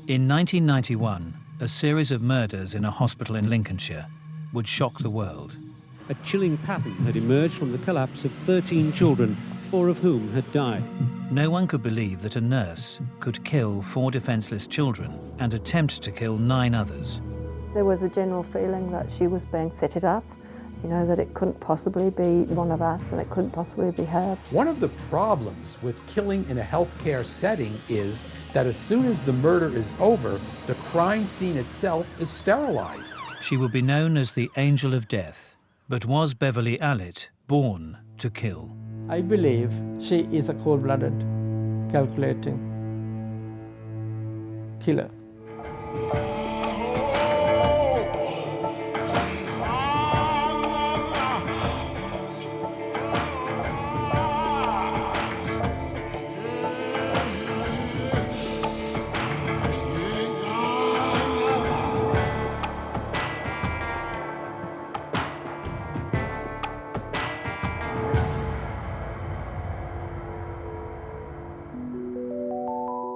In 1991, a series of murders in a hospital in Lincolnshire would shock the world. A chilling pattern had emerged from the collapse of 13 children, 4 of whom had died. No one could believe that a nurse could kill 4 defenceless children and attempt to kill 9 others. There was a general feeling that she was being fitted up, you know, that it couldn't possibly be one of us and it couldn't possibly be her. One of the problems with killing in a healthcare setting is that as soon as the murder is over, the crime scene itself is sterilized. She would be known as the Angel of Death, but was Beverly Allitt born to kill? I believe she is a cold-blooded, calculating killer.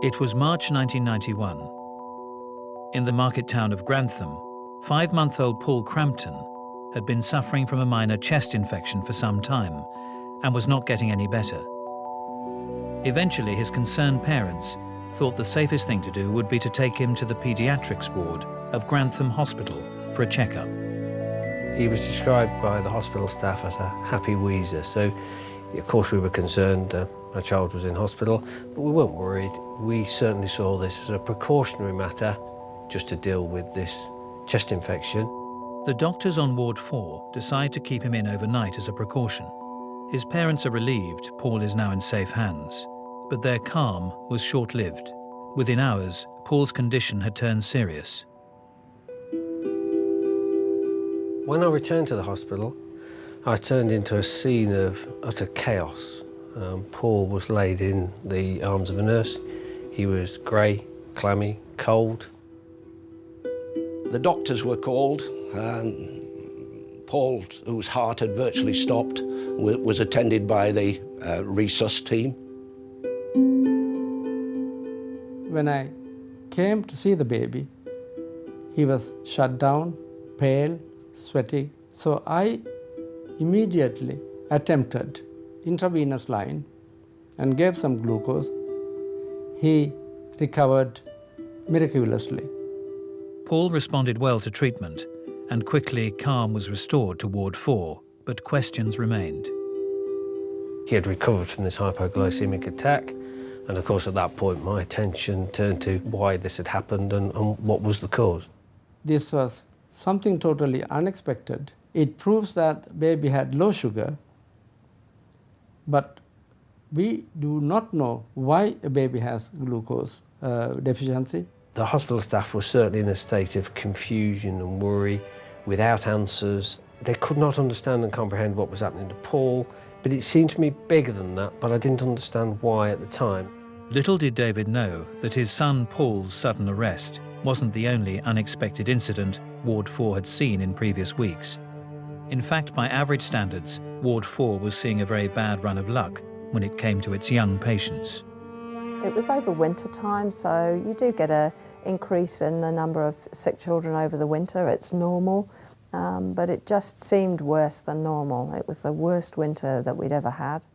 It was March 1991. In the market town of Grantham, 5-month-old Paul Crampton had been suffering from a minor chest infection for some time and was not getting any better. Eventually, his concerned parents thought the safest thing to do would be to take him to the paediatrics ward of Grantham Hospital for a checkup. He was described by the hospital staff as a happy wheezer, so of course we were concerned. Our child was in hospital, but we weren't worried. We certainly saw this as a precautionary matter, just to deal with this chest infection. The doctors on Ward 4 decide to keep him in overnight as a precaution. His parents are relieved Paul is now in safe hands, but their calm was short-lived. Within hours, Paul's condition had turned serious. When I returned to the hospital, I turned into a scene of utter chaos. Paul was laid in the arms of a nurse. He was grey, clammy, cold. The doctors were called. Paul, whose heart had virtually stopped, was attended by the resus team. When I came to see the baby, he was shut down, pale, sweaty. So I immediately attempted intravenous line and gave some glucose. He recovered miraculously. Paul responded well to treatment, and quickly calm was restored to Ward 4, but questions remained. He had recovered from this hypoglycemic attack, and of course at that point my attention turned to why this had happened and what was the cause. This was something totally unexpected. It proves that the baby had low sugar, but we do not know why a baby has glucose deficiency. The hospital staff were certainly in a state of confusion and worry, without answers. They could not understand and comprehend what was happening to Paul, but it seemed to me bigger than that, but I didn't understand why at the time. Little did David know that his son Paul's sudden arrest wasn't the only unexpected incident Ward 4 had seen in previous weeks. In fact, by average standards, Ward 4 was seeing a very bad run of luck when it came to its young patients. It was over winter time, so you do get an increase in the number of sick children over the winter. It's normal, but it just seemed worse than normal. It was the worst winter that we'd ever had.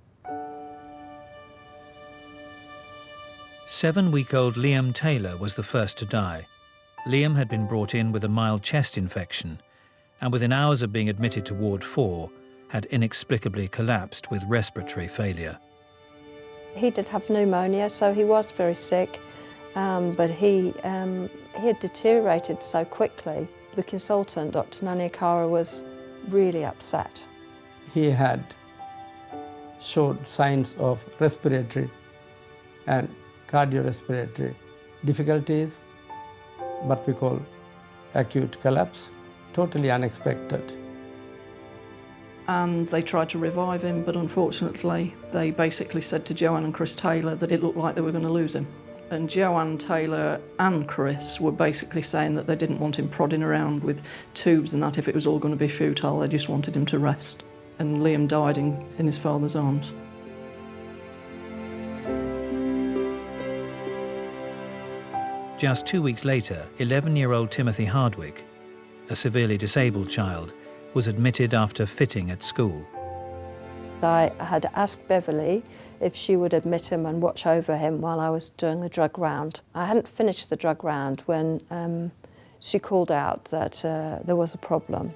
7-week-old Liam Taylor was the first to die. Liam had been brought in with a mild chest infection, and within hours of being admitted to Ward 4, had inexplicably collapsed with respiratory failure. He did have pneumonia, so he was very sick, but he had deteriorated so quickly. The consultant, Dr. Naniakara, was really upset. He had showed signs of respiratory and cardiorespiratory difficulties, what we call acute collapse, totally unexpected. And they tried to revive him, but unfortunately they basically said to Joanne and Chris Taylor that it looked like they were going to lose him. And Joanne Taylor and Chris were basically saying that they didn't want him prodding around with tubes and that if it was all going to be futile, they just wanted him to rest. And Liam died in his father's arms. just 2 weeks later, 11-year-old Timothy Hardwick, a severely disabled child, was admitted after fitting at school. I had asked Beverly if she would admit him and watch over him while I was doing the drug round. I hadn't finished the drug round when she called out that there was a problem.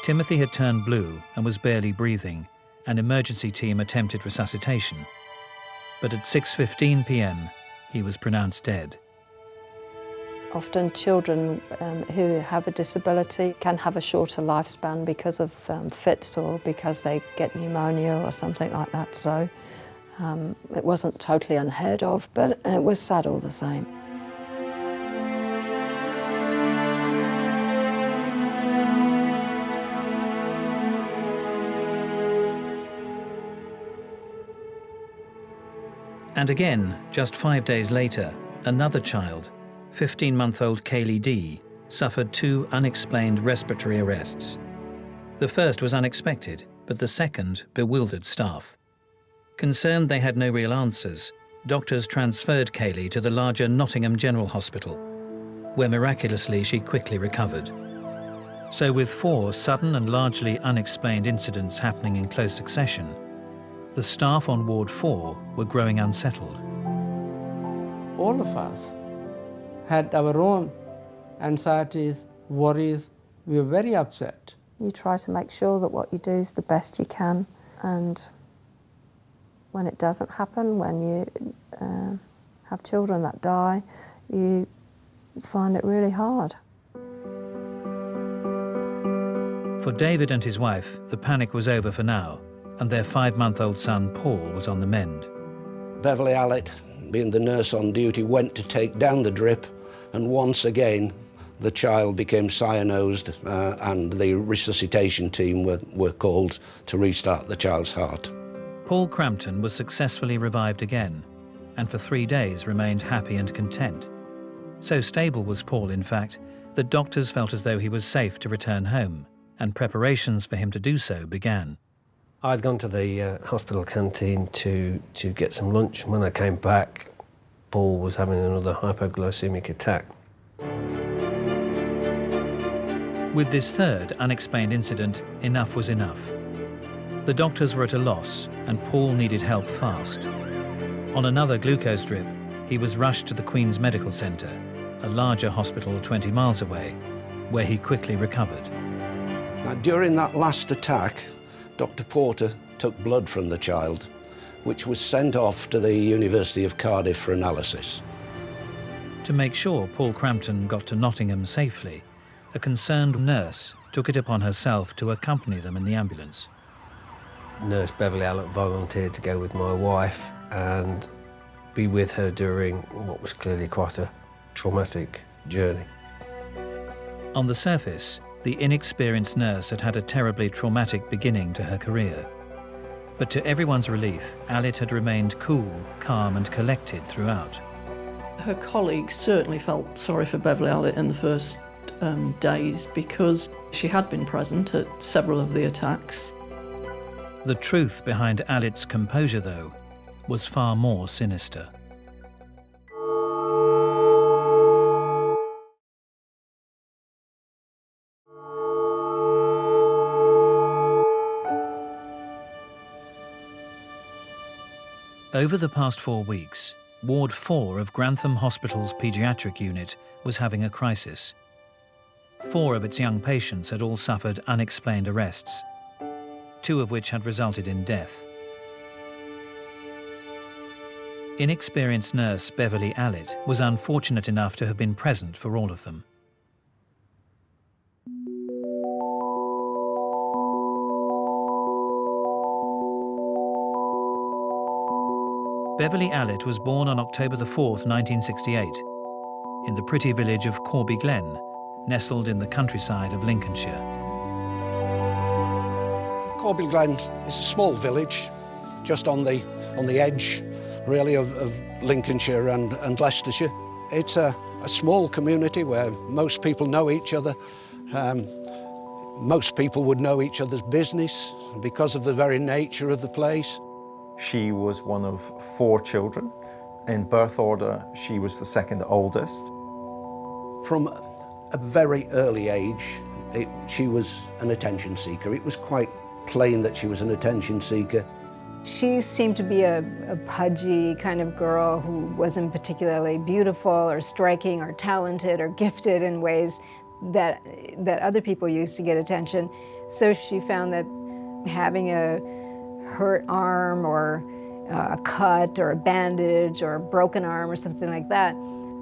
Timothy had turned blue and was barely breathing. An emergency team attempted resuscitation. But at 6:15 p.m, he was pronounced dead. Often children who have a disability can have a shorter lifespan because of fits or because they get pneumonia or something like that. So it wasn't totally unheard of, but it was sad all the same. And again, just 5 days later, another child, 15-month-old Kaylee D, suffered 2 unexplained respiratory arrests. The first was unexpected, but the second bewildered staff. Concerned they had no real answers, doctors transferred Kaylee to the larger Nottingham General Hospital, where miraculously she quickly recovered. So with 4 sudden and largely unexplained incidents happening in close succession, the staff on Ward 4 were growing unsettled. All of us had our own anxieties, worries. We were very upset. You try to make sure that what you do is the best you can, and when it doesn't happen, when you have children that die, you find it really hard. For David and his wife, the panic was over for now, and their 5-month-old son, Paul, was on the mend. Beverly Allett, being the nurse on duty, went to take down the drip, and once again the child became cyanosed and the resuscitation team were called to restart the child's heart. Paul Crampton was successfully revived again, and for 3 days remained happy and content. So stable was Paul, in fact, that doctors felt as though he was safe to return home, and preparations for him to do so began. I'd gone to the hospital canteen to get some lunch. When I came back, Paul was having another hypoglycemic attack. With this third unexplained incident, enough was enough. The doctors were at a loss, and Paul needed help fast. On another glucose drip, he was rushed to the Queen's Medical Centre, a larger hospital 20 miles away, where he quickly recovered. Now, during that last attack, Dr. Porter took blood from the child, which was sent off to the University of Cardiff for analysis. To make sure Paul Crampton got to Nottingham safely, a concerned nurse took it upon herself to accompany them in the ambulance. Nurse Beverly Allett volunteered to go with my wife and be with her during what was clearly quite a traumatic journey. On the surface, the inexperienced nurse had had a terribly traumatic beginning to her career. But to everyone's relief, Allett had remained cool, calm and collected throughout. Her colleagues certainly felt sorry for Beverly Allett in the first days because she had been present at several of the attacks. The truth behind Allett's composure, though, was far more sinister. Over the past 4 weeks, Ward 4 of Grantham Hospital's paediatric unit was having a crisis. 4 of its young patients had all suffered unexplained arrests, 2 of which had resulted in death. Inexperienced nurse Beverly Allett was unfortunate enough to have been present for all of them. Beverly Allett was born on October 4th, 1968, in the pretty village of Corby Glen, nestled in the countryside of Lincolnshire. Corby Glen is a small village, just on the edge, really, of Lincolnshire and Leicestershire. It's a small community where most people know each other. Most people would know each other's business because of the very nature of the place. She was one of 4 children In birth order, she was the second oldest. From a very early age, she was an attention seeker. It was quite plain that she was an attention seeker. She seemed to be a pudgy kind of girl who wasn't particularly beautiful or striking or talented or gifted in ways that other people used to get attention. So she found that having a hurt arm or a cut or a bandage or a broken arm or something like that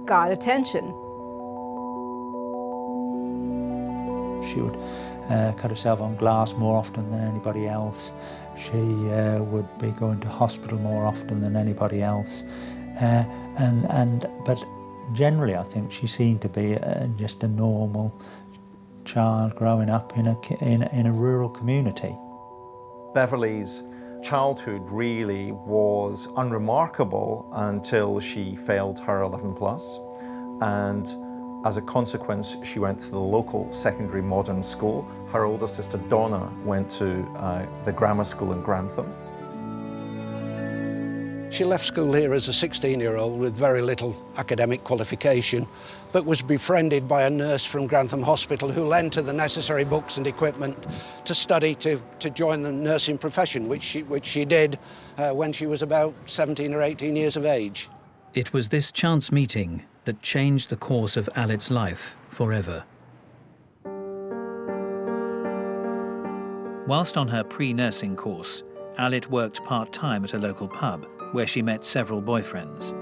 got attention. She would cut herself on glass more often than anybody else. She would be going to hospital more often than anybody else. But generally I think she seemed to be just a normal child growing up in a rural community. Beverly's childhood really was unremarkable until she failed her 11 plus, and as a consequence she went to the local secondary modern school. Her older sister Donna went to the grammar school in Grantham. She left school here as a 16-year-old with very little academic qualification, but was befriended by a nurse from Grantham Hospital who lent her the necessary books and equipment to study to join the nursing profession, which she did when she was about 17 or 18 years of age. It was this chance meeting that changed the course of Alit's life forever. Whilst on her pre-nursing course, Alit worked part-time at a local pub, where she met several boyfriends.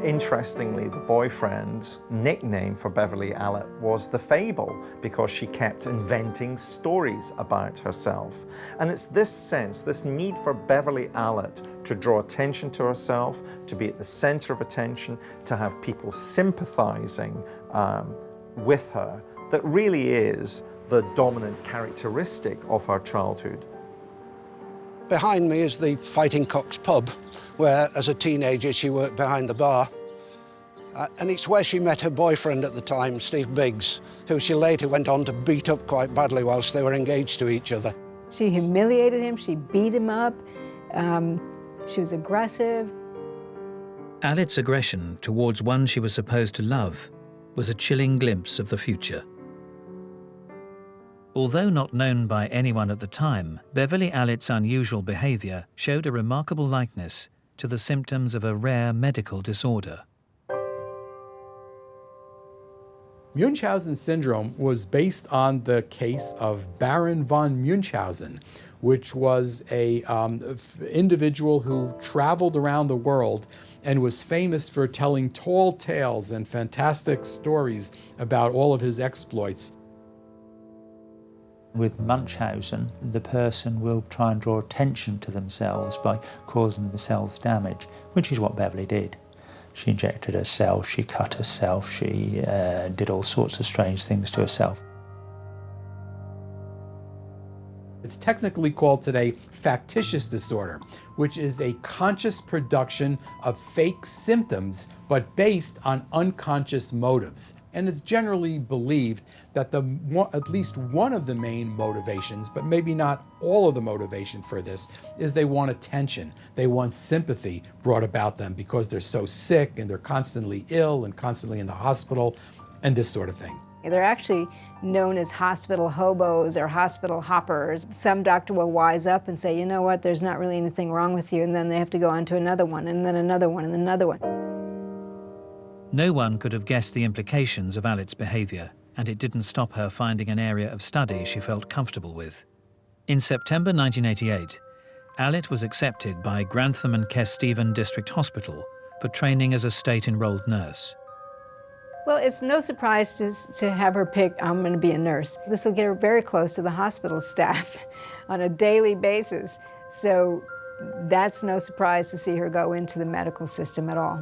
Interestingly, the boyfriend's nickname for Beverly Alit was the Fable, because she kept inventing stories about herself. And it's this sense, this need for Beverly Alit to draw attention to herself, to be at the center of attention, to have people sympathizing with her, that really is the dominant characteristic of her childhood. Behind me is the Fighting Cocks pub, where as a teenager she worked behind the bar. And it's where she met her boyfriend at the time, Steve Biggs, who she later went on to beat up quite badly whilst they were engaged to each other. She humiliated him, she beat him up, she was aggressive. Alit's aggression towards one she was supposed to love was a chilling glimpse of the future. Although not known by anyone at the time, Beverly Alit's unusual behaviour showed a remarkable likeness to the symptoms of a rare medical disorder. Munchausen syndrome was based on the case of Baron von Munchausen, which was an individual who traveled around the world and was famous for telling tall tales and fantastic stories about all of his exploits. With Munchausen, the person will try and draw attention to themselves by causing themselves damage, which is what Beverly did. She injected herself, she cut herself, she did all sorts of strange things to herself. It's technically called today factitious disorder, which is a conscious production of fake symptoms, but based on unconscious motives. And it's generally believed that at least one of the main motivations, but maybe not all of the motivation for this, is they want attention. They want sympathy brought about them because they're so sick and they're constantly ill and constantly in the hospital and this sort of thing. They're actually known as hospital hobos or hospital hoppers. Some doctor will wise up and say, you know what, there's not really anything wrong with you, and then they have to go on to another one, and then another one, and another one. No one could have guessed the implications of Alit's behaviour, and it didn't stop her finding an area of study she felt comfortable with. In September 1988, Alit was accepted by Grantham and Kesteven District Hospital for training as a state-enrolled nurse. Well, it's no surprise to have her pick, I'm going to be a nurse. This will get her very close to the hospital staff on a daily basis. So that's no surprise to see her go into the medical system at all.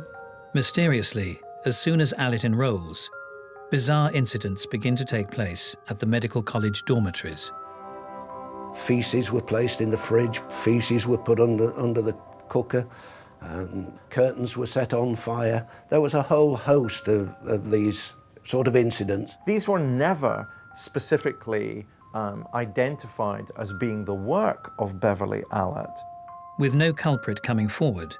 Mysteriously, as soon as Alit enrolls, bizarre incidents begin to take place at the medical college dormitories. Feces were placed in the fridge, feces were put under the cooker, curtains were set on fire. There was a whole host of these sort of incidents. These were never specifically identified as being the work of Beverly Alit. With no culprit coming forward,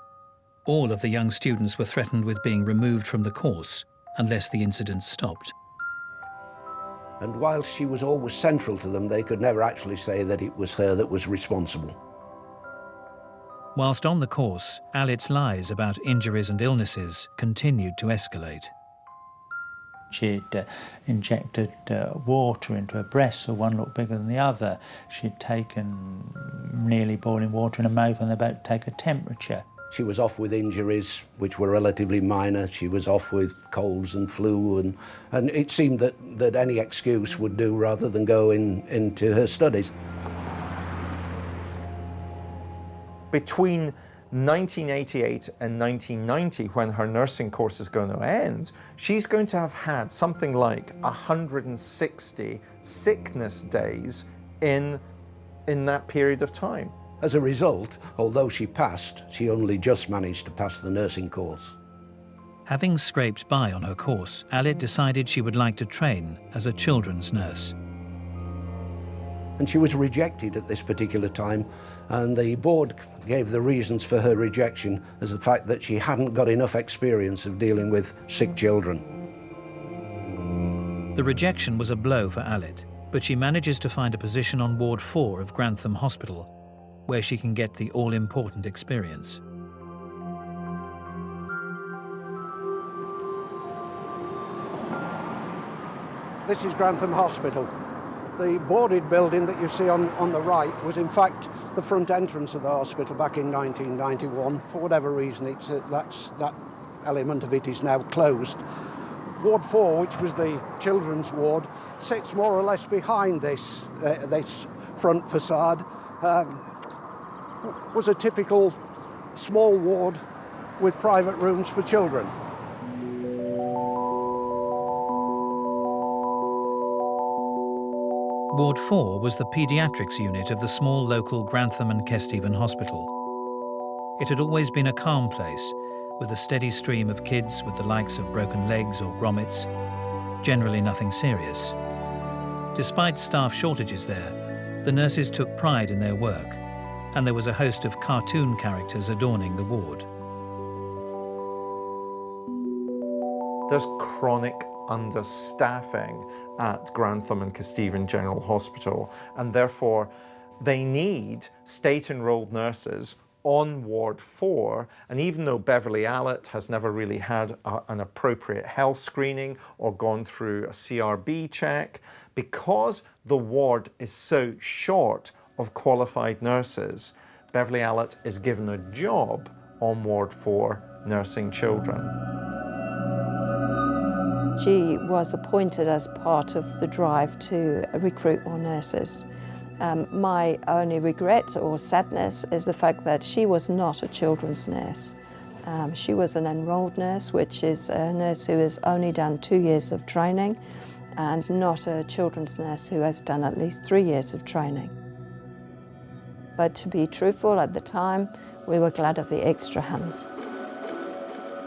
All of the young students were threatened with being removed from the course unless the incidents stopped. And while she was always central to them, they could never actually say that it was her that was responsible. Whilst on the course, Alet's lies about injuries and illnesses continued to escalate. She'd injected water into her breasts, so one looked bigger than the other. She'd taken nearly boiling water in her mouth and they're about to take a temperature. She was off with injuries which were relatively minor. She was off with colds and flu, and it seemed that any excuse would do rather than go into her studies. Between 1988 and 1990, when her nursing course is going to end, she's going to have had something like 160 sickness days in that period of time. As a result, although she passed, she only just managed to pass the nursing course. Having scraped by on her course, Alet decided she would like to train as a children's nurse. And she was rejected at this particular time, and the board gave the reasons for her rejection as the fact that she hadn't got enough experience of dealing with sick children. The rejection was a blow for Alet, but she manages to find a position on Ward 4 of Grantham Hospital, where she can get the all-important experience. This is Grantham Hospital. The boarded building that you see on the right was in fact the front entrance of the hospital back in 1991. For whatever reason, that element of it is now closed. Ward 4, which was the children's ward, sits more or less behind this front facade. Was a typical small ward with private rooms for children. Ward 4 was the paediatrics unit of the small local Grantham and Kesteven Hospital. It had always been a calm place, with a steady stream of kids with the likes of broken legs or grommets, generally nothing serious. Despite staff shortages there, the nurses took pride in their work, and there was a host of cartoon characters adorning the ward. There's chronic understaffing at Grantham and Kesteven General Hospital, and therefore they need state-enrolled nurses on Ward 4, and even though Beverly Alet has never really had an appropriate health screening or gone through a CRB check, because the ward is so short of qualified nurses, Beverly Alet is given a job on Ward 4 nursing children. She was appointed as part of the drive to recruit more nurses. My only regret or sadness is the fact that she was not a children's nurse. She was an enrolled nurse, which is a nurse who has only done 2 years of training, and not a children's nurse who has done at least 3 years of training. But to be truthful, at the time, we were glad of the extra hands.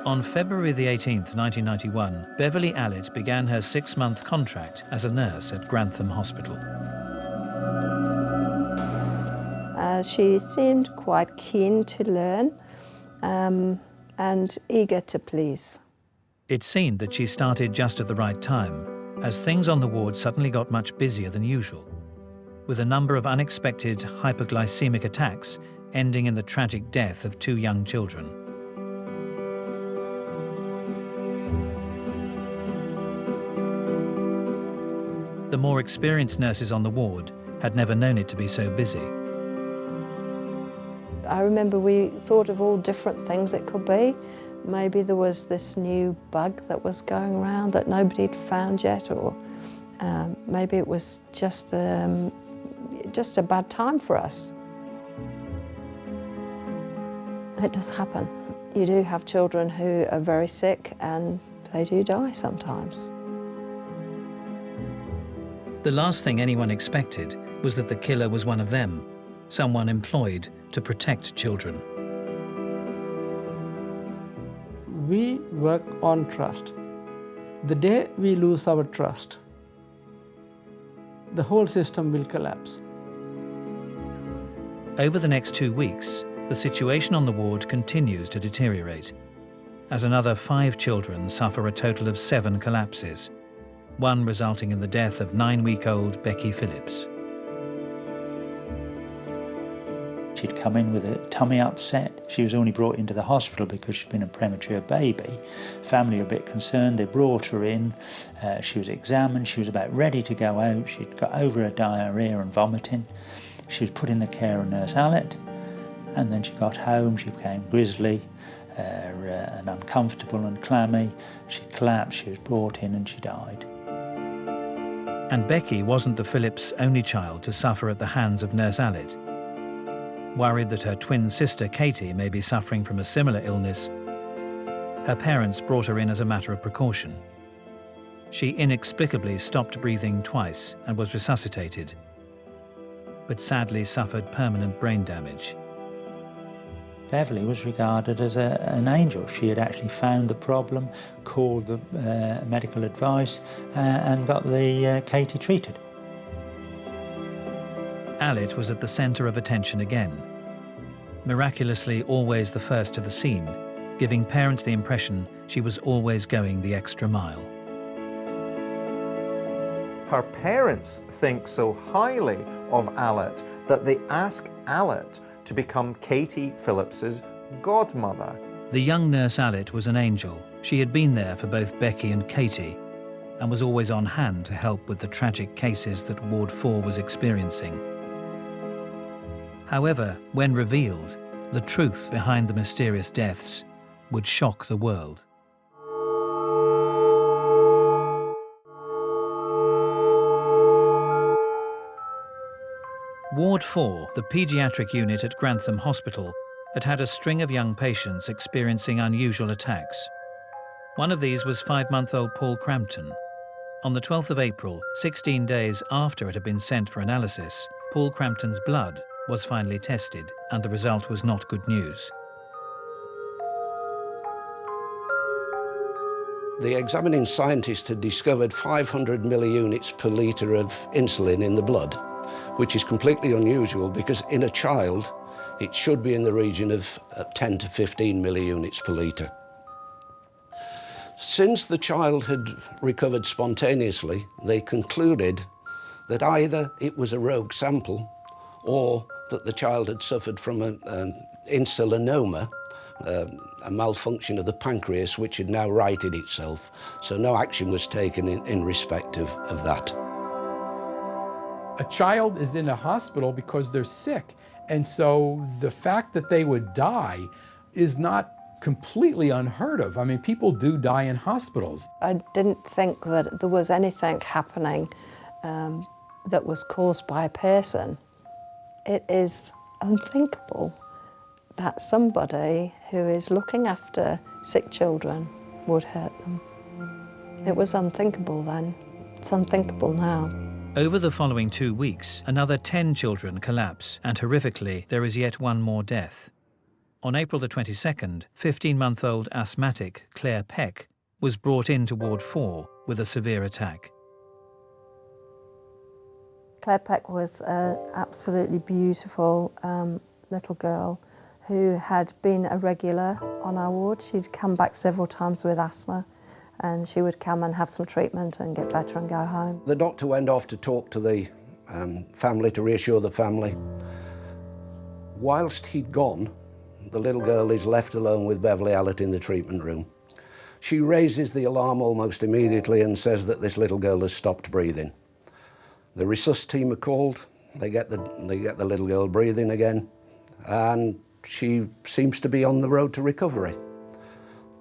On February the 18th, 1991, Beverly Alet began her 6-month contract as a nurse at Grantham Hospital. She seemed quite keen to learn and eager to please. It seemed that she started just at the right time, as things on the ward suddenly got much busier than usual, with a number of unexpected hypoglycemic attacks ending in the tragic death of 2 young children. The more experienced nurses on the ward had never known it to be so busy. I remember we thought of all different things it could be. Maybe there was this new bug that was going around that nobody had found yet, or maybe it was just a bad time for us. It does happen. You do have children who are very sick and they do die sometimes. The last thing anyone expected was that the killer was one of them, someone employed to protect children. We work on trust. The day we lose our trust, the whole system will collapse. Over the next 2 weeks, the situation on the ward continues to deteriorate, as another 5 children suffer a total of 7 collapses, one resulting in the death of 9-week-old Becky Phillips. She'd come in with a tummy upset. She was only brought into the hospital because she'd been a premature baby. Family were a bit concerned. They brought her in. She was examined. She was about ready to go out. She'd got over her diarrhoea and vomiting. She was put in the care of Nurse Allett, and then she got home. She became grizzly and uncomfortable and clammy. She collapsed. She was brought in and she died. And Becky wasn't the Phillips' only child to suffer at the hands of Nurse Allett. Worried that her twin sister Katie may be suffering from a similar illness, her parents brought her in as a matter of precaution. She inexplicably stopped breathing twice and was resuscitated, but sadly suffered permanent brain damage. Beverly was regarded as an angel. She had actually found the problem, called the medical advice, and got the Katie treated. Allett was at the centre of attention again, miraculously always the first to the scene, giving parents the impression she was always going the extra mile. Her parents think so highly of Allett that they ask Allett to become Katie Phillips's godmother. The young Nurse Allett was an angel. She had been there for both Becky and Katie and was always on hand to help with the tragic cases that Ward 4 was experiencing. However, when revealed, the truth behind the mysterious deaths would shock the world. Ward 4, the paediatric unit at Grantham Hospital, had had a string of young patients experiencing unusual attacks. One of these was 5-month-old Paul Crampton. On the 12th of April, 16 days after it had been sent for analysis, Paul Crampton's blood was finally tested, and the result was not good news. The examining scientist had discovered 500 milliunits per litre of insulin in the blood, which is completely unusual because in a child it should be in the region of 10 to 15 milliunits per litre. Since the child had recovered spontaneously, they concluded that either it was a rogue sample or that the child had suffered from an insulinoma, a malfunction of the pancreas which had now righted itself. So no action was taken in respect of that. A child is in a hospital because they're sick, and so the fact that they would die is not completely unheard of. I mean, people do die in hospitals. I didn't think that there was anything happening that was caused by a person. It is unthinkable that somebody who is looking after sick children would hurt them. It was unthinkable then. It's unthinkable now. Over the following 2 weeks, another 10 children collapse, and horrifically, there is yet one more death. On April the 22nd, 15-month-old asthmatic Claire Peck was brought into Ward 4 with a severe attack. Claire Peck was an absolutely beautiful little girl who had been a regular on our ward. She'd come back several times with asthma, and she would come and have some treatment and get better and go home. The doctor went off to talk to the family, to reassure the family. Whilst he'd gone, the little girl is left alone with Beverly Allett in the treatment room. She raises the alarm almost immediately and says that this little girl has stopped breathing. The resus team are called, they get the little girl breathing again, and she seems to be on the road to recovery.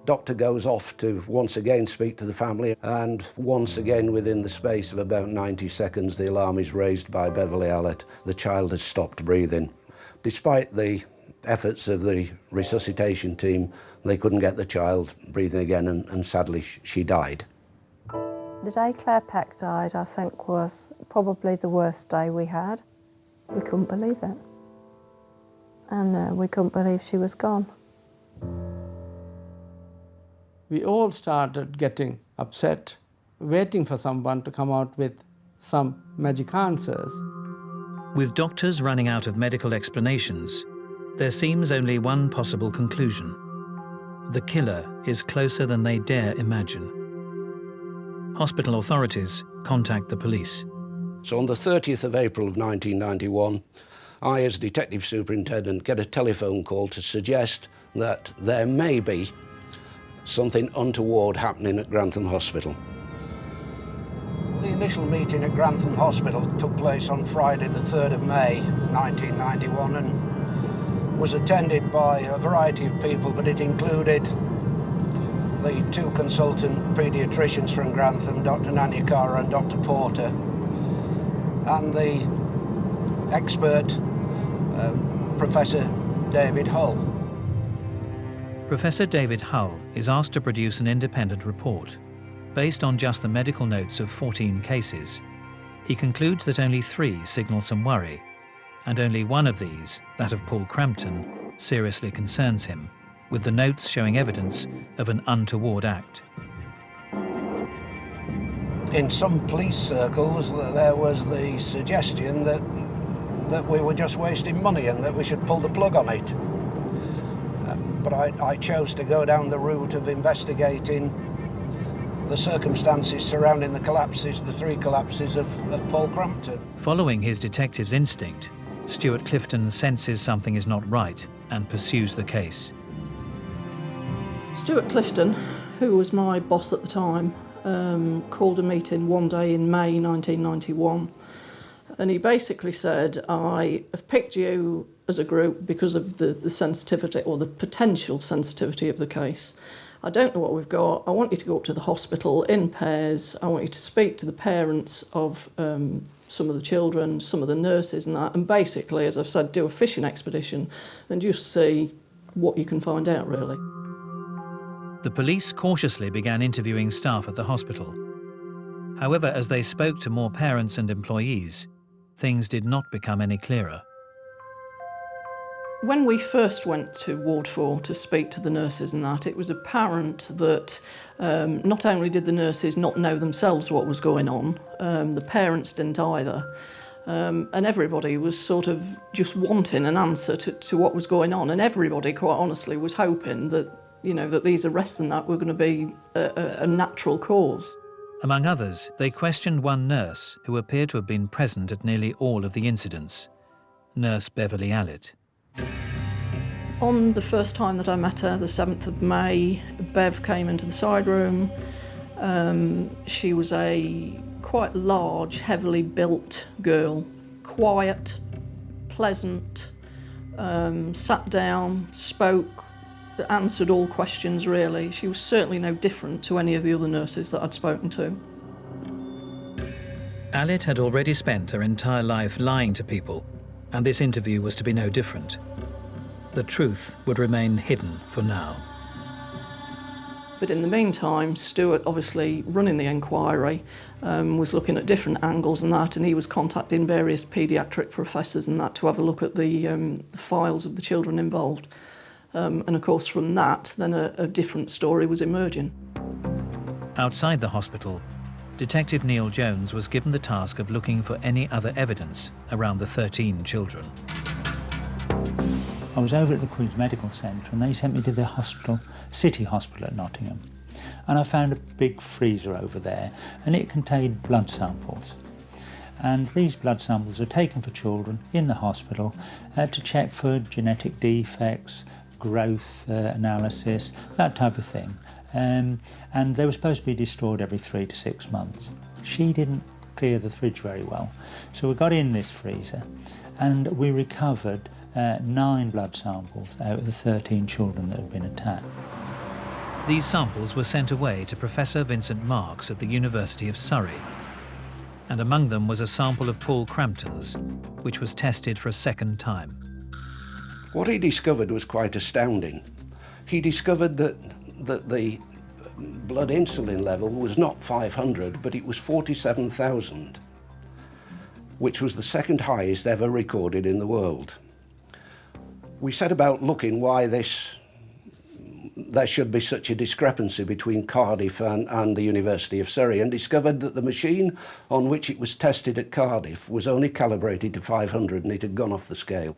Doctor goes off to once again speak to the family, and once again within the space of about 90 seconds the alarm is raised by Beverly Allett. The child has stopped breathing. Despite the efforts of the resuscitation team, they couldn't get the child breathing again, and sadly she died. The day Claire Peck died, I think, was probably the worst day we had. We couldn't believe it. And we couldn't believe she was gone. We all started getting upset, waiting for someone to come out with some magic answers. With doctors running out of medical explanations, There seems only one possible conclusion. The killer is closer than they dare imagine. Hospital authorities contact the police. So on the 30th of April of 1991, I, as Detective Superintendent, get a telephone call to suggest that there may be something untoward happening at Grantham Hospital. The initial meeting at Grantham Hospital took place on Friday the 3rd of May 1991 and was attended by a variety of people, but it included the two consultant paediatricians from Grantham, Dr. Nanyakara and Dr. Porter, and the expert Professor David Hull. Professor David Hull is asked to produce an independent report. Based on just the medical notes of 14 cases, he concludes that only 3 signal some worry, and only one of these, that of Paul Crampton, seriously concerns him, with the notes showing evidence of an untoward act. In some police circles, there was the suggestion that we were just wasting money and that we should pull the plug on it. But I chose to go down the route of investigating the circumstances surrounding the collapses, the 3 collapses of Paul Crampton. Following his detective's instinct, Stuart Clifton senses something is not right and pursues the case. Stuart Clifton, who was my boss at the time, called a meeting one day in May 1991, and he basically said, I have picked you as a group because of the sensitivity or the potential sensitivity of the case. I don't know what we've got. I want you to go up to the hospital in pairs. I want you to speak to the parents of some of the children, some of the nurses and that, and basically, as I've said, do a fishing expedition and just see what you can find out, really. The police cautiously began interviewing staff at the hospital. However, as they spoke to more parents and employees, things did not become any clearer. When we first went to Ward 4 to speak to the nurses and that, it was apparent that not only did the nurses not know themselves what was going on, the parents didn't either. And everybody was sort of just wanting an answer to what was going on. And everybody, quite honestly, was hoping that, you know, that these arrests and that were going to be a natural cause. Among others, they questioned one nurse who appeared to have been present at nearly all of the incidents, Nurse Beverly Allett. On the first time that I met her, the 7th of May, Bev came into the side room. She was a quite large, heavily built girl, quiet, pleasant, sat down, spoke, answered all questions really. She was certainly no different to any of the other nurses that I'd spoken to. Allett had already spent her entire life lying to people, and this interview was to be no different. The truth would remain hidden for now. But in the meantime, Stuart, obviously running the inquiry, was looking at different angles and that, and he was contacting various paediatric professors and that to have a look at the files of the children involved. And of course from that, then a different story was emerging. Outside the hospital, Detective Neil Jones was given the task of looking for any other evidence around the 13 children. I was over at the Queen's Medical Centre and they sent me to the hospital, City Hospital at Nottingham. And I found a big freezer over there and it contained blood samples. And these blood samples are taken for children in the hospital to check for genetic defects, growth analysis, that type of thing. And they were supposed to be destroyed every 3 to 6 months. She didn't clear the fridge very well. So we got in this freezer and we recovered 9 blood samples out of the 13 children that had been attacked. These samples were sent away to Professor Vincent Marks at the University of Surrey. And among them was a sample of Paul Crampton's, which was tested for a second time. What he discovered was quite astounding. He discovered that the blood insulin level was not 500, but it was 47,000, which was the second highest ever recorded in the world. We set about looking why there should be such a discrepancy between Cardiff and the University of Surrey, and discovered that the machine on which it was tested at Cardiff was only calibrated to 500 and it had gone off the scale.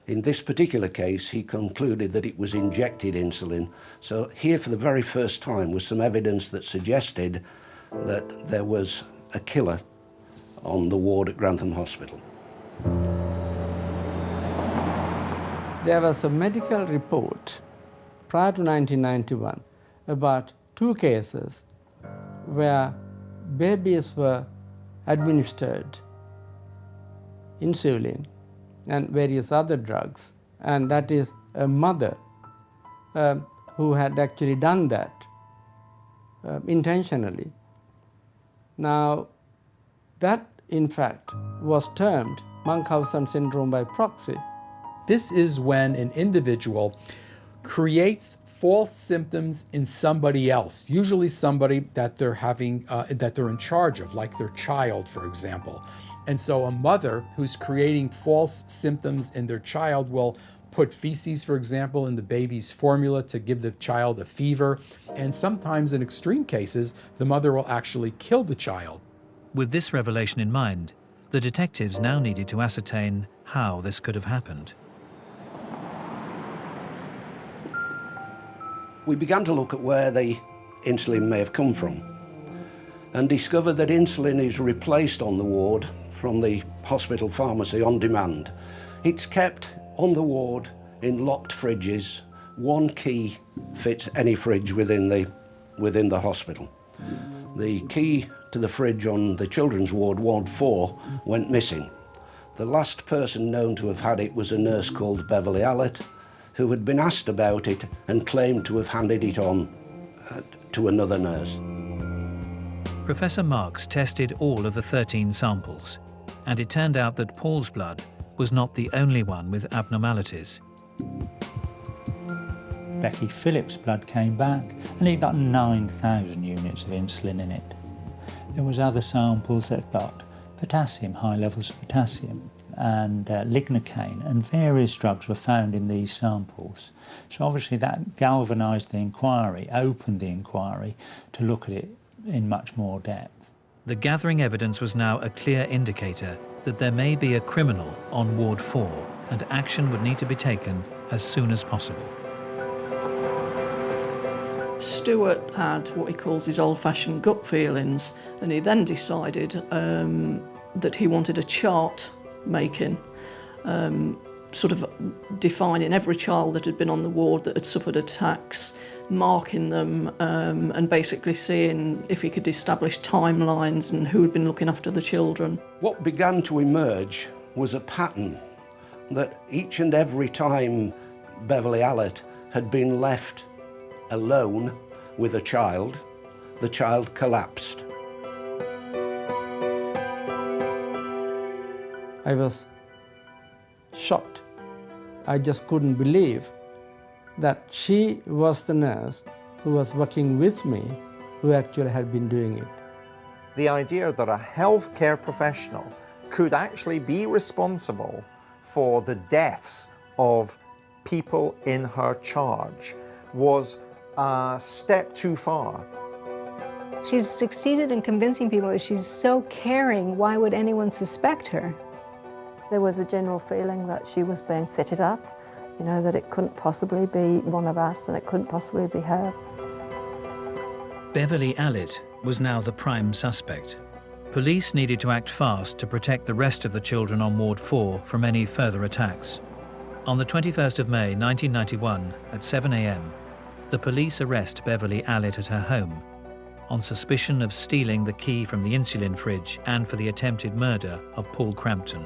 In this particular case, he concluded that it was injected insulin. So here for the very first time was some evidence that suggested that there was a killer on the ward at Grantham Hospital. There was a medical report prior to 1991 about 2 cases where babies were administered insulin and various other drugs, and that is a mother who had actually done that intentionally. Now, that in fact was termed Munchausen syndrome by proxy. This is when an individual creates false symptoms in somebody else, usually somebody that they're in charge of, like their child, for example. And so a mother who's creating false symptoms in their child will put feces, for example, in the baby's formula to give the child a fever. And sometimes in extreme cases, the mother will actually kill the child. With this revelation in mind, the detectives now needed to ascertain how this could have happened. We began to look at where the insulin may have come from and discovered that insulin is replaced on the ward from the hospital pharmacy on demand. It's kept on the ward in locked fridges. One key fits any fridge within the hospital. The key to the fridge on the children's ward, Ward 4, went missing. The last person known to have had it was a nurse called Beverly Allett, who had been asked about it and claimed to have handed it on to another nurse. Professor Marks tested all of the 13 samples, and it turned out that Paul's blood was not the only one with abnormalities. Becky Phillips' blood came back and it got 9,000 units of insulin in it. There was other samples that got potassium, high levels of potassium, and lignocaine, and various drugs were found in these samples. So obviously that galvanised the inquiry, opened the inquiry to look at it in much more depth. The gathering evidence was now a clear indicator that there may be a criminal on Ward 4, and action would need to be taken as soon as possible. Stuart had what he calls his old-fashioned gut feelings, and he then decided that he wanted a chart making, sort of defining every child that had been on the ward that had suffered attacks, marking them, and basically seeing if he could establish timelines and who had been looking after the children. What began to emerge was a pattern that each and every time Beverly Allett had been left alone with a child, the child collapsed. I was shocked. I just couldn't believe that she was the nurse who was working with me who actually had been doing it. The idea that a healthcare professional could actually be responsible for the deaths of people in her charge was a step too far. She's succeeded in convincing people that she's so caring, why would anyone suspect her? There was a general feeling that she was being fitted up, you know, that it couldn't possibly be one of us and it couldn't possibly be her. Beverly Allett was now the prime suspect. Police needed to act fast to protect the rest of the children on Ward 4 from any further attacks. On the 21st of May 1991 at 7 a.m, the police arrest Beverly Allett at her home on suspicion of stealing the key from the insulin fridge and for the attempted murder of Paul Crampton.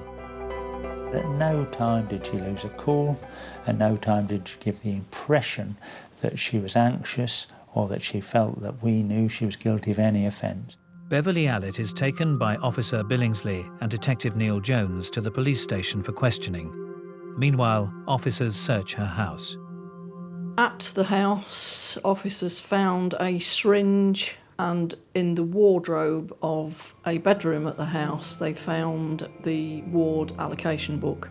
At no time did she lose a cool, at no time did she give the impression that she was anxious or that she felt that we knew she was guilty of any offence. Beverly Allett is taken by Officer Billingsley and Detective Neil Jones to the police station for questioning. Meanwhile, officers search her house. At the house, officers found a syringe, and in the wardrobe of a bedroom at the house, they found the ward allocation book.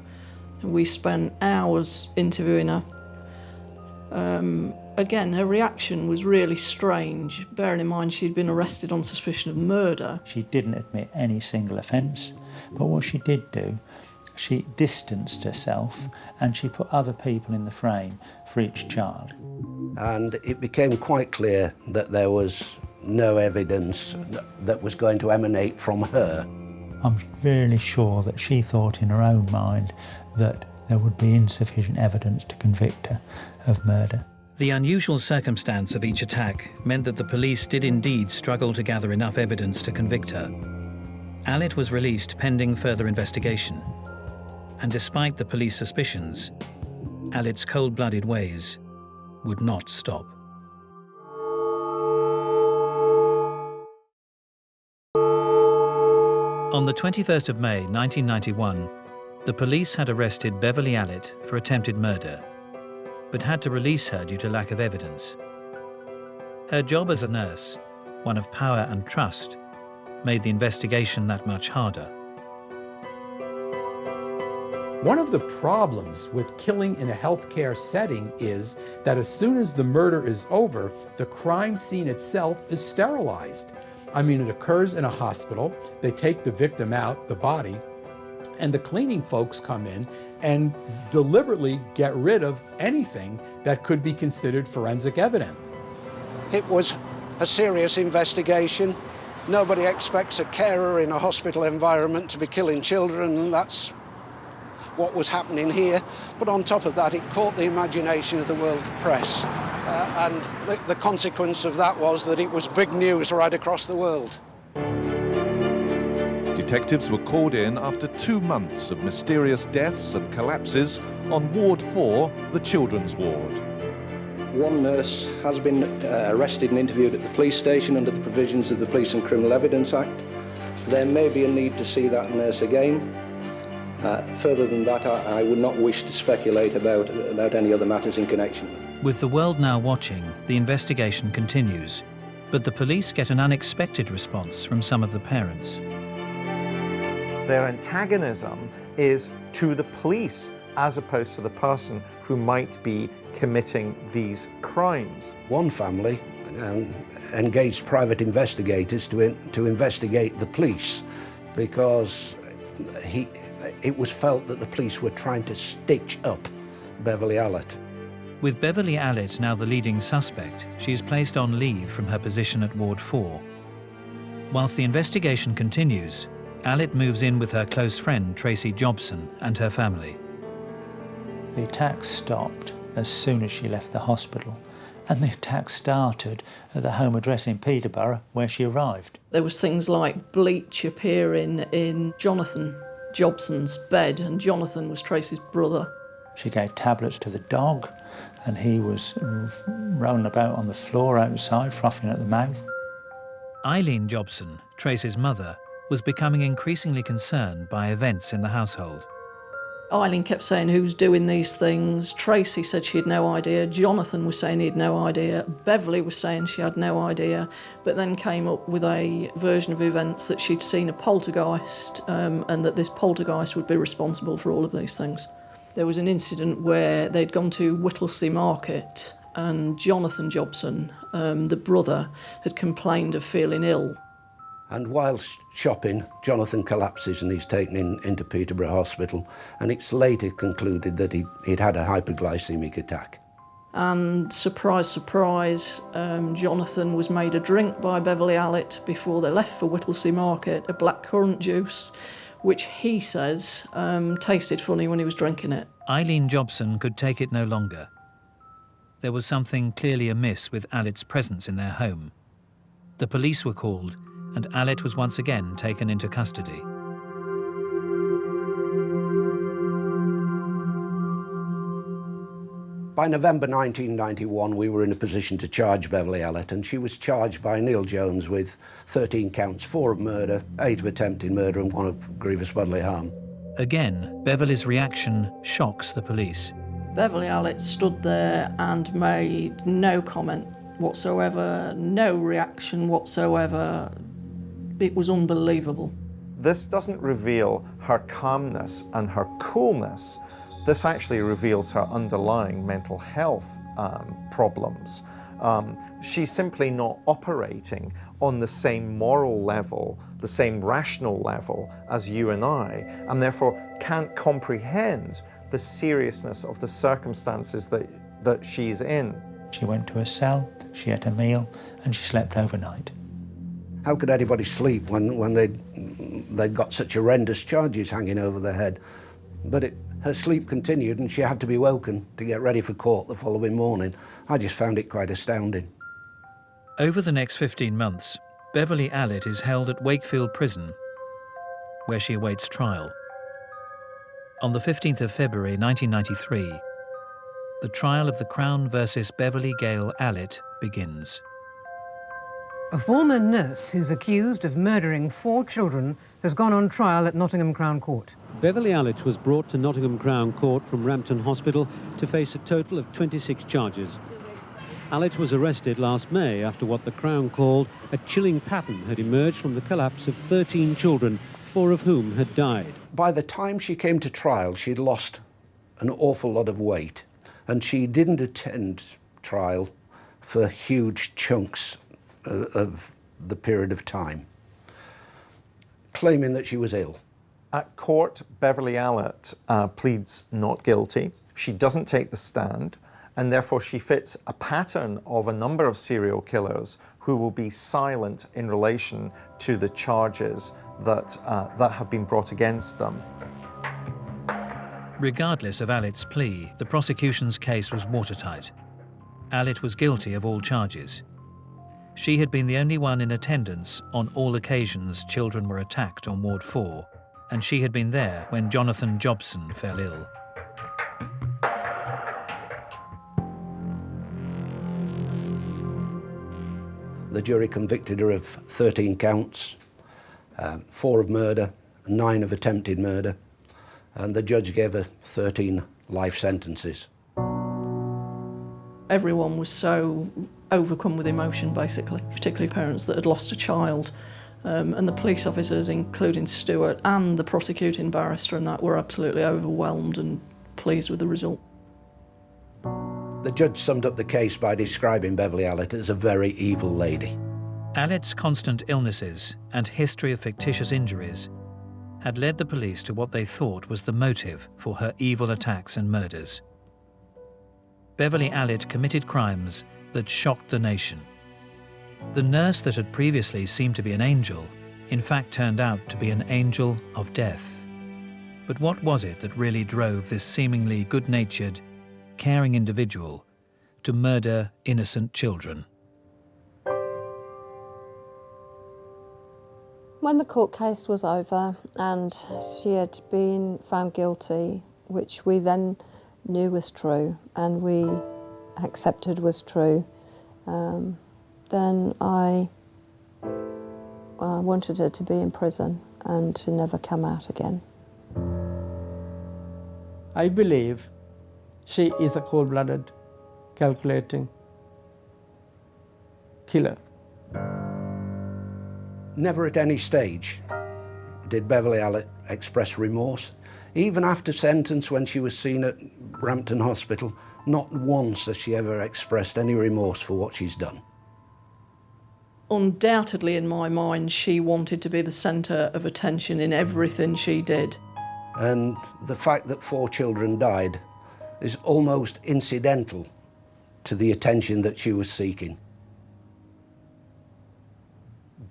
We spent hours interviewing her. Again, her reaction was really strange, bearing in mind she'd been arrested on suspicion of murder. She didn't admit any single offence, but what she did do, she distanced herself and she put other people in the frame for each child. And it became quite clear that there was no evidence that was going to emanate from her. I'm really sure that she thought in her own mind that there would be insufficient evidence to convict her of murder. The unusual circumstance of each attack meant that the police did indeed struggle to gather enough evidence to convict her. Allitt was released pending further investigation. And despite the police suspicions, Allitt's cold-blooded ways would not stop. On the 21st of May 1991, the police had arrested Beverly Allitt for attempted murder, but had to release her due to lack of evidence. Her job as a nurse, one of power and trust, made the investigation that much harder. One of the problems with killing in a healthcare setting is that as soon as the murder is over, the crime scene itself is sterilized. I mean, it occurs in a hospital, they take the victim out, the body, and the cleaning folks come in and deliberately get rid of anything that could be considered forensic evidence. It was a serious investigation. Nobody expects a carer in a hospital environment to be killing children, and that's what was happening here. But on top of that, it caught the imagination of the world press. And the consequence of that was that it was big news right across the world. Detectives were called in after 2 months of mysterious deaths and collapses on Ward 4, the children's ward. One nurse has been arrested and interviewed at the police station under the provisions of the Police and Criminal Evidence Act. There may be a need to see that nurse again. Further than that, I would not wish to speculate about any other matters in connection. With the world now watching, the investigation continues, but the police get an unexpected response from some of the parents. Their antagonism is to the police as opposed to the person who might be committing these crimes. One family engaged private investigators to investigate the police because it was felt that the police were trying to stitch up Beverly Allitt. With Beverly Allitt now the leading suspect, she is placed on leave from her position at Ward 4. Whilst the investigation continues, Allitt moves in with her close friend Tracy Jobson and her family. The attack stopped as soon as she left the hospital, and the attack started at the home address in Peterborough where she arrived. There was things like bleach appearing in Jonathan Jobson's bed, and Jonathan was Tracy's brother. She gave tablets to the dog, and he was rolling about on the floor outside, frothing at the mouth. Eileen Jobson, Tracy's mother, was becoming increasingly concerned by events in the household. Eileen kept saying, who's doing these things? Tracy said she had no idea. Jonathan was saying he had no idea. Beverly was saying she had no idea, but then came up with a version of events that she'd seen a poltergeist and that this poltergeist would be responsible for all of these things. There was an incident where they'd gone to Whittlesea Market and Jonathan Jobson, the brother, had complained of feeling ill. And whilst shopping, Jonathan collapses and he's taken into Peterborough Hospital, and it's later concluded that he'd had a hyperglycemic attack. And surprise, surprise, Jonathan was made a drink by Beverly Allitt before they left for Whittlesea Market, a blackcurrant juice, which he says tasted funny when he was drinking it. Eileen Jobson could take it no longer. There was something clearly amiss with Allitt's presence in their home. The police were called, and Allitt was once again taken into custody. By November 1991, we were in a position to charge Beverly Allitt, and she was charged by Neil Jones with 13 counts, 4 of murder, 8 of attempted murder, and 1 of grievous bodily harm. Again, Beverly's reaction shocks the police. Beverly Allitt stood there and made no comment whatsoever, no reaction whatsoever. It was unbelievable. This doesn't reveal her calmness and her coolness. This actually reveals her underlying mental health problems. She's simply not operating on the same moral level, the same rational level as you and I, and therefore can't comprehend the seriousness of the circumstances that she's in. She went to a cell, she ate a meal, and she slept overnight. How could anybody sleep when they'd got such horrendous charges hanging over their head? But her sleep continued and she had to be woken to get ready for court the following morning. I just found it quite astounding. Over the next 15 months, Beverly Allitt is held at Wakefield Prison, where she awaits trial. On the 15th of February 1993, the trial of the Crown versus Beverly Gale Allitt begins. A former nurse who's accused of murdering 4 children has gone on trial at Nottingham Crown Court. Beverly Allitt was brought to Nottingham Crown Court from Rampton Hospital to face a total of 26 charges. Allitt was arrested last May after what the Crown called a chilling pattern had emerged from the collapse of 13 children, 4 of whom had died. By the time she came to trial, she'd lost an awful lot of weight, and she didn't attend trial for huge chunks of the period of time, claiming that she was ill. At court, Beverly Allitt pleads not guilty. She doesn't take the stand, and therefore she fits a pattern of a number of serial killers who will be silent in relation to the charges that have been brought against them. Regardless of Allitt's plea, the prosecution's case was watertight. Allitt was guilty of all charges. She had been the only one in attendance on all occasions children were attacked on Ward 4, and she had been there when Jonathan Jobson fell ill. The jury convicted her of 13 counts, 4 of murder, 9 of attempted murder, and the judge gave her 13 life sentences. Everyone was so overcome with emotion, basically, particularly parents that had lost a child. And the police officers, including Stewart and the prosecuting barrister, and that were absolutely overwhelmed and pleased with the result. The judge summed up the case by describing Beverly Allitt as a very evil lady. Allitt's constant illnesses and history of fictitious injuries had led the police to what they thought was the motive for her evil attacks and murders. Beverly Allitt committed crimes that shocked the nation. The nurse that had previously seemed to be an angel, in fact turned out to be an angel of death. But what was it that really drove this seemingly good-natured, caring individual to murder innocent children? When the court case was over and she had been found guilty, which we then knew was true and we accepted was true, then I wanted her to be in prison and to never come out again. I believe she is a cold-blooded, calculating killer. Never at any stage did Beverly Allitt express remorse. Even after sentence, when she was seen at Rampton Hospital, not once has she ever expressed any remorse for what she's done. Undoubtedly, in my mind, she wanted to be the centre of attention in everything she did. And the fact that 4 children died is almost incidental to the attention that she was seeking.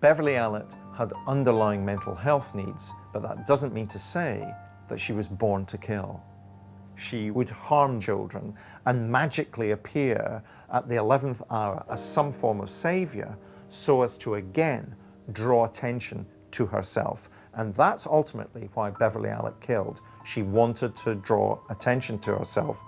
Beverly Allitt had underlying mental health needs, but that doesn't mean to say that she was born to kill. She would harm children and magically appear at the 11th hour as some form of saviour so as to again draw attention to herself. And that's ultimately why Beverly Allitt killed. She wanted to draw attention to herself.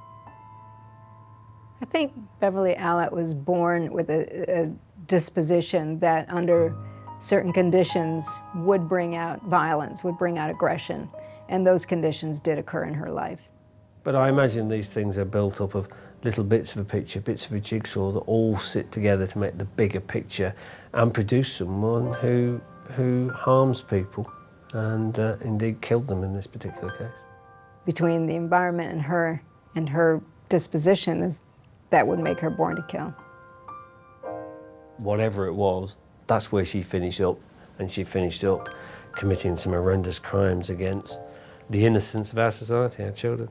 I think Beverly Allitt was born with a disposition that under certain conditions would bring out violence, would bring out aggression. And those conditions did occur in her life. But I imagine these things are built up of little bits of a picture, bits of a jigsaw that all sit together to make the bigger picture and produce someone who harms people and indeed killed them in this particular case. Between the environment and her disposition, that would make her born to kill. whatever it was, that's where she finished up. And she finished up committing some horrendous crimes against the innocence of our society, our children.